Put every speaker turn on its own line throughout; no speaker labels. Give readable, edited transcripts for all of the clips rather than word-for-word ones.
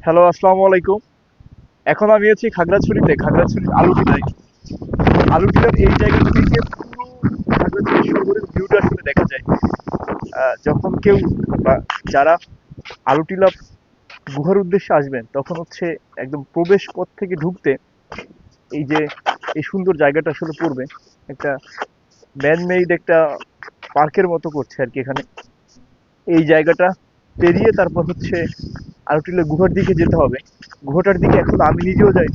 Hello, আসসালামু আলাইকুম। এখন আমি আছি খাগড়াছড়িতে, খাগড়াছড়ির আলুটিলায়। আলুটিলার এই জায়গা থেকে পুরো খাগড়াছড়ি শহরের ভিউটা আসলে দেখা যায়। যখন কেউ বা যারা আলুটিলা গুহার উদ্দেশ্যে আসবেন, তখন হচ্ছে একদম প্রবেশ পথ থেকে ঢুকতে এই যে এই সুন্দর জায়গাটা আসলে পড়বে। একটা ম্যান মেড একটা পার্কের মতো করছে আর কি এখানে। এই জায়গাটা পেরিয়ে তারপর হচ্ছে আলুটিলা গুহার দিকে যেতে হবে। গুহাটার দিকে এখন আমি নিজেও যাই।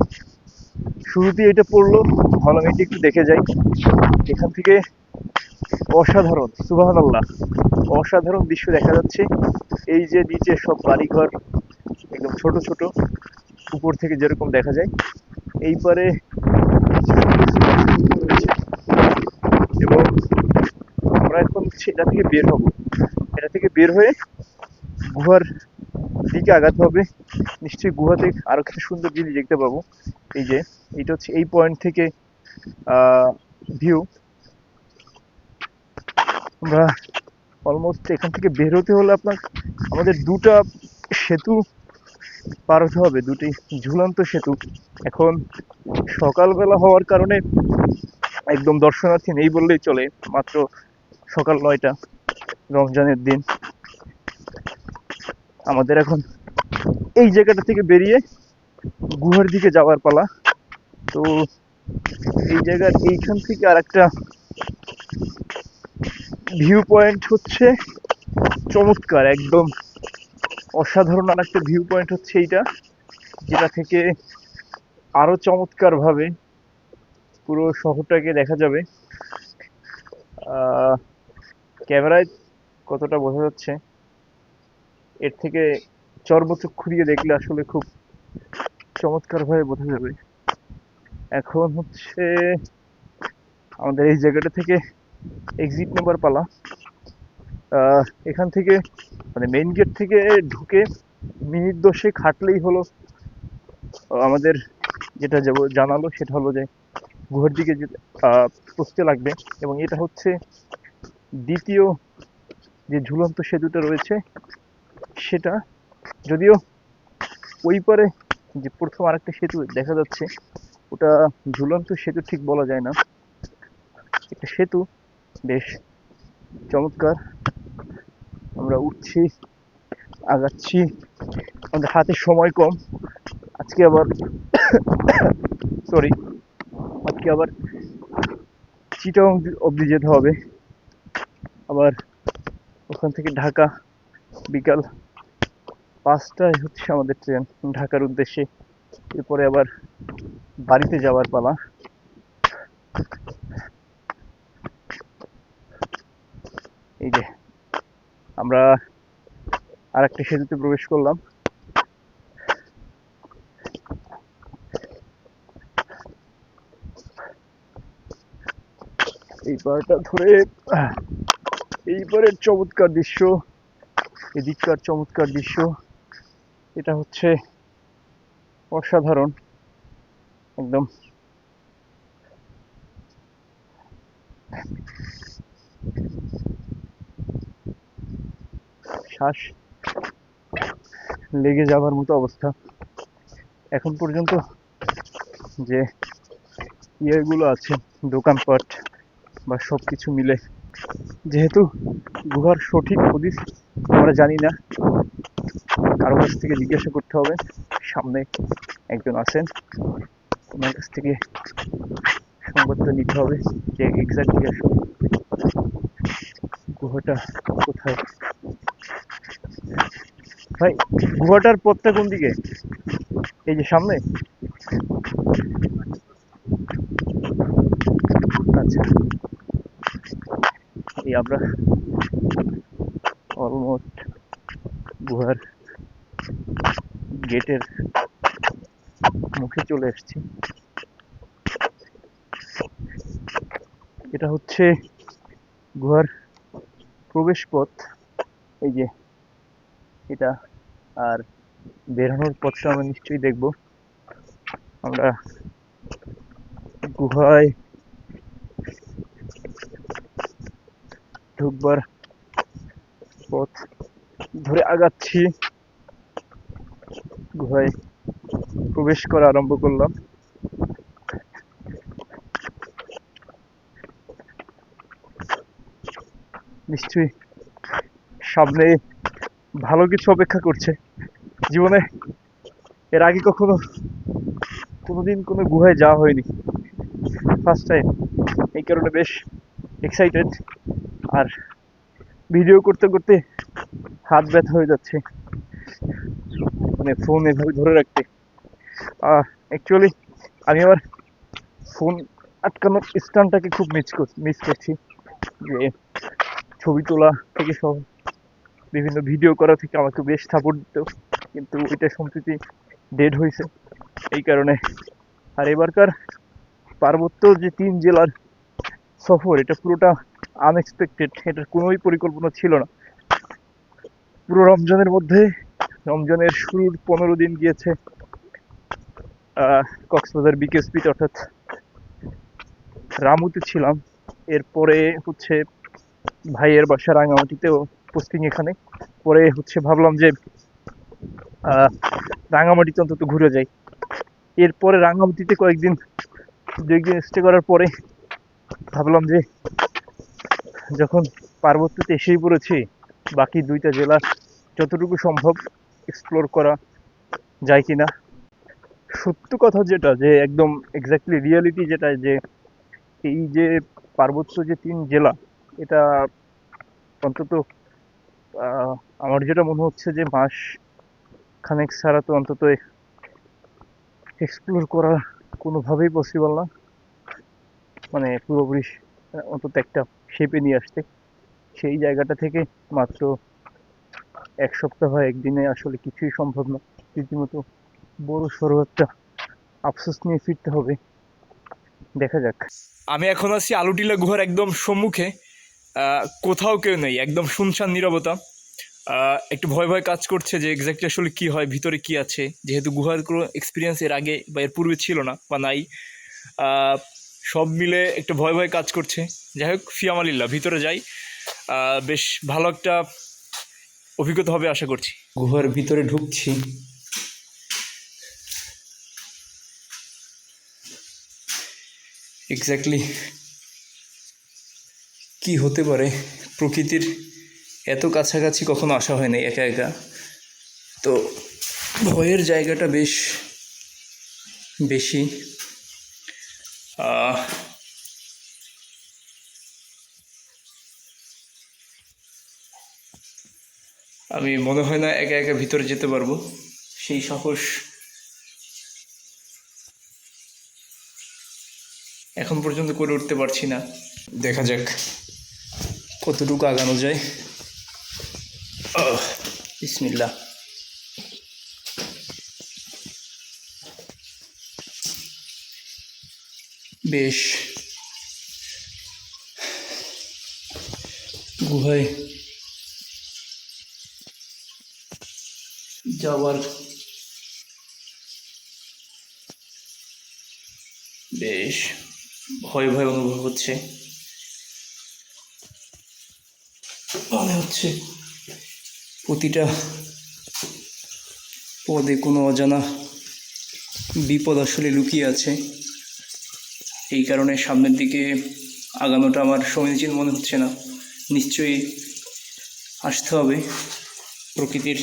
শুরুতেই এটা পড়লো, ভাবলাম এটি একটু দেখে যাই। এখান থেকে অসাধারণ, সুবহানাল্লাহ, অসাধারণ দৃশ্য দেখা যাচ্ছে। এই যে নিচে সব বাড়িঘর একদম ছোট ছোট, উপর থেকে যেরকম দেখা যায়। এই পারে রয়েছে এবং আমরা এখন হচ্ছে এটা থেকে বের হব। এটা থেকে বের হয়ে গুহার দিকে আগাতে হবে। নিশ্চয়ই গুহাতে আরো কিছু সুন্দর জিনিস দেখতে পাবো। এই যে এটা হচ্ছে এই পয়েন্ট থেকে ভিউ। আমরা অলমোস্ট এখান থেকে বের হতে হলে আপনার আমাদের দুটা সেতু পার হতে হবে, দুটি ঝুলন্ত সেতু। এখন সকালবেলা হওয়ার কারণে একদম দর্শনার্থী নেই বললেই চলে। মাত্র সকাল 9টা, রমজানের দিন। আমাদের এখন এই জায়গাটা থেকে বেরিয়ে গুহার দিকে যাওয়ার পালা। তো এই জায়গার এইখান থেকে আর একটা ভিউ পয়েন্ট হচ্ছে চমৎকার, একদম অসাধারণ। আর একটা ভিউ পয়েন্ট হচ্ছে এইটা, যেটা থেকে আরো চমৎকার ভাবে পুরো শহরটাকে দেখা যাবে। আহ ক্যামেরায় কতটা বোঝা যাচ্ছে, এর থেকে চর্মচক্ষু দিয়ে দেখলে আসলে খুব চমৎকার ভাবে বোঝা যাবে। এখন হচ্ছে আমাদের এই জায়গাটা থেকে এক্সিট নেবার পালা। এখান থেকে মানে মেইন গেট থেকে ঢুকে মিনিট 10 হাঁটলেই হলো আমাদের যেটা জানালো সেটা হলো যে গুহার দিকে পৌঁছতে লাগবে। এবং এটা হচ্ছে দ্বিতীয় যে ঝুলন্ত সেতুটা রয়েছে সেটা। যদিও ওই পারে যে প্রথম আরেকটা সেতু দেখা যাচ্ছে, ওটা ঝুলন্ত সেতু ঠিক বলা যায় না, একটা সেতু, বেশ চমৎকার। আমরা উঠছি, আগাচ্ছি, আমাদের হাতে সময় কম। আজকে আবার সরি, আজকে আবার চিটাগং অব্দি যেতে হবে। আবার ওখান থেকে ঢাকা বিকাল 5টায় হচ্ছে আমাদের ট্রেন ঢাকার উদ্দেশ্যে। এরপরে আবার বাড়িতে যাওয়ার পালা। এই যে আমরা আর একটা সেতুতে প্রবেশ করলাম। এই পাড়টা ধরে এই পারের চমৎকার দৃশ্য, এদিককার চমৎকার দৃশ্য, এটা হচ্ছে অসাধারণ একদম। শ্বাস লেগে যাবার মতো অবস্থা এখন পর্যন্ত। যে ইয়েগুলো আছে, দোকানপাট বা সবকিছু মিলে, যেহেতু গুহার সঠিক হদিস আমরা জানি না, কারো কাছ থেকে জিজ্ঞাসা করতে হবে। সামনে একজন আছেন, ওনার কাছ থেকে সংবাদটা নিতে হবে যে এক্স্যাক্টলি আসলে গুহাটা কোথায়। ভাই, গুহাটার পথটা কোন দিকে? এই যে সামনে? আচ্ছা, এই আমরা অলমোস্ট গুহার গেটের মুখে চলে এসেছি। এটা হচ্ছে গুহার প্রবেশ পথ। এই যে এটা, আর বেরোনোর পথটা আমরা নিশ্চয়ই দেখবো। আমরা গুহায় ঢুকবার পথ ধরে আগাচ্ছি। গুহায় প্রবেশ করা আরম্ভ করলাম। নিশ্চয়ই সামনে ভালো কিছু অপেক্ষা করছে। জীবনে এর আগে কোনোদিন কোনো গুহায় যাওয়া হয়নি, ফার্স্ট টাইম। এই কারণে বেশ এক্সাইটেড। আর ভিডিও করতে করতে হাত ব্যথা হয়ে যাচ্ছে, মানে ফোন এভাবে ধরে রাখতে। অ্যাকচুয়ালি আমি আমার ফোন আটকানোর স্ট্যান্ডটাকে খুব মিস করছি, যে ছবি তোলা থেকে সব বিভিন্ন ভিডিও করা থেকে আমাকে বেশ সাপোর্ট দিত, কিন্তু ওইটা সম্প্রতি ডেড হয়েছে এই কারণে। আর এবারকার পার্বত্য যে 3 জেলার সফর, এটা পুরোটা আনএক্সপেক্টেড। এটার কোনোই পরিকল্পনা ছিল না। পুরো রমজানের মধ্যে, রমজানের শুরুর 15 দিন গিয়েছে কক্সবাজার বিকেএসপিতে, অর্থাৎ রামুতে ছিলাম। এরপরে হচ্ছে ভাইয়ের বাসা রাঙামাটিতেও, পোস্টিং এখানে। পরে হচ্ছে ভাবলাম যে রাঙামাটিতে অন্তত ঘুরে যাই। এরপরে রাঙামাটিতে দু একদিন স্টে করার পরে ভাবলাম যে যখন পার্বত্যতে এসেই পড়েছি, বাকি 2টা জেলা যতটুকু সম্ভব এক্সপ্লোর করা যায় কিনা। সত্য কথা যেটা, যে একদম এক্স্যাক্টলি রিয়ালিটি যেটা, যে এই যে পার্বত্য যে 3 জেলা, এটা অন্তত আমার যেটা মনে হচ্ছে যে মাস খানেক ছাড়া তো অন্তত এক্সপ্লোর করা কোনোভাবেই পসিবল না, মানে পুরোপুরি অন্তত একটা শেপে নিয়ে আসতে। সেই জায়গাটা থেকে মাত্র 1 সপ্তাহ 1 দিনে আসলে কিছুই সম্ভব না। রীতিমতো বড় সড়ো একটা আফসোস নিয়ে ফিরতে হবে। দেখা যাক। আমি এখন আছি আলুটিলা গুহার একদম সম্মুখে। কোথাও কেউ নেই, একদম শুনশান নীরবতা। একটু ভয় ভয় কাজ করছে যে এক্স্যাক্টলি আসলে কি হয়, ভিতরে কি আছে, যেহেতু গুহার কোনো এক্সপিরিয়েন্স এর আগে বা এর পূর্বে ছিল না বা নাই। সব মিলে একটু ভয় ভয় কাজ করছে। যাই হোক, ফিয়ামালিল্লাহ, ভিতরে যাই। বেশ ভালো একটা অভিজ্ঞতা হবে আশা করছি। গুহার ভিতরে ঢুকছি। এক্স্যাক্টলি কি হতে পারে, প্রকৃতির এত কাছাকাছি কখনো আসা হয় না একা একা, তো ভয়ের জায়গাটা বেশ বেশি। আমি মনে হয় না একা একা ভিতরে যেতে পারবো, সেই সাহস এখন পর্যন্ত করে উঠতে পারছি না। দেখা যাক কতটুকু আগানো যায়। বিসমিল্লাহ। বেশ গুহায় যাওয়ার বেশ ভয় ভয় অনুভব হচ্ছে। মনে হচ্ছে প্রতিটা পদে কোনো অজানা বিপদ আসলে লুকিয়ে আছে। এই কারণে সামনের দিকে আগানোটা আমার সমীচীন মনে হচ্ছে না। নিশ্চয়ই আসতে হবে প্রকৃতির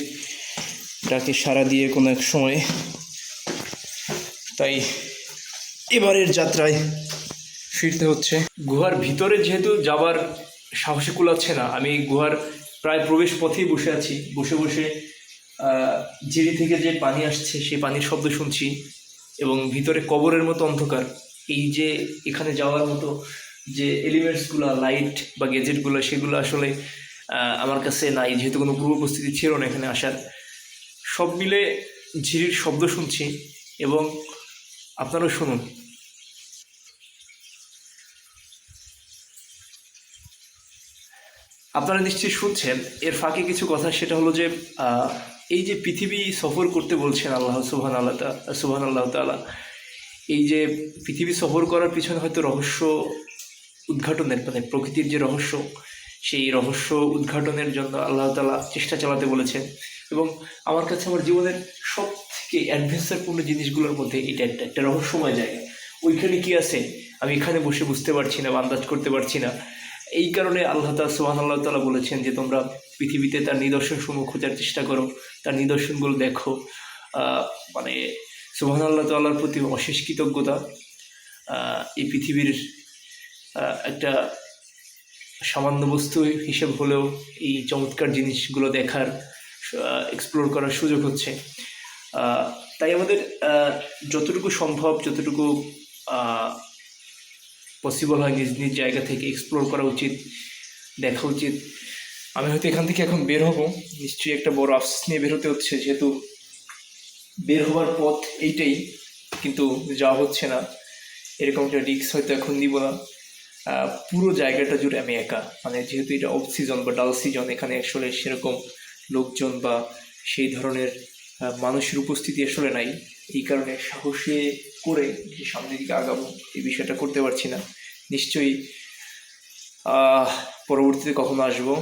ডাকে সাড়া দিয়ে কোনো এক সময়ে। তাই এবারের যাত্রায় ফিরতে হচ্ছে। গুহার ভিতরে যেহেতু যাবার সাহসে কুলাচ্ছে না, আমি গুহার প্রায় প্রবেশ পথেই বসে আছি। বসে বসে ঝিরি থেকে যে পানি আসছে সেই পানির শব্দ শুনছি, এবং ভিতরে কবরের মতো অন্ধকার। এই যে এখানে যাওয়ার মতো যে এলিমেন্টসগুলো, লাইট বা গ্যাজেটগুলো, সেগুলো আসলে আমার কাছে নাই, যেহেতু কোনো পূর্ব উপস্থিতি ছিল না এখানে আসার। সব মিলে ঝিরির শব্দ শুনছি, এবং আপনারাও শুনুন। আপনারা নিশ্চয়ই শুনছেন এর ফাঁকে কিছু কথা। সেটা হলো যে এই যে পৃথিবী সফর করতে বলছেন আল্লাহ সুবহান আল্লাহ তাআলা, এই যে পৃথিবী সফর করার পিছনে হয়তো রহস্য উদ্ঘাটনের, মানে প্রকৃতির যে রহস্য, সেই রহস্য উদ্ঘাটনের জন্য আল্লাহ তাআলা চেষ্টা চালাতে বলেছেন। এবং আমার কাছে আমার জীবনের সব থেকে
এই অ্যাডভেঞ্চারপূর্ণ জিনিসগুলোর মধ্যে এটা একটা একটা রহস্যময় জায়গা। ওইখানে কি আছে আমি এখানে বসে বুঝতে পারছি না বা আন্দাজ করতে পারছি না। এই কারণে আল্লাহ তাআলা সুবহানাল্লাহ তাআলা বলেছেন যে তোমরা পৃথিবীতে তার নিদর্শনসমূহ খোঁজার চেষ্টা করো, তার নিদর্শনগুলো দেখো। মানে সুবহানাল্লাহ তাআলার প্রতি অশেষ কৃতজ্ঞতা। এই পৃথিবীর একটা সামান্য বস্তু হিসেব হলেও এই চমৎকার জিনিসগুলো দেখার, এক্সপ্লোর করার সুযোগ হচ্ছে। তাই আমাদের যতটুকু সম্ভব, যতটুকু পসিবল হয় নিজ নিজ জায়গা থেকে এক্সপ্লোর করা উচিত, দেখা উচিত। আমি হয়তো এখান থেকে এখন বের হব, নিশ্চয়ই একটা বড় আফসোস নিয়ে বের হতে হচ্ছে, যেহেতু বের হওয়ার পথ এইটাই, কিন্তু যাওয়া হচ্ছে না। এরকম একটা রিস্ক হয়তো এখন নিব না। পুরো জায়গাটা জুড়ে আমি একা, মানে যেহেতু এটা অফ সিজন বা ডাল সিজন, এখানে আসলে সেরকম লোকজন বা সেই ধরনের মানুষের উপস্থিতি আসলে নাই। এই কারণে সাহসে করে যে সামনের দিকে আগাবো এই বিষয়টা করতে পারছি না। নিশ্চয়ই পরবর্তীতে কখনো আসবো।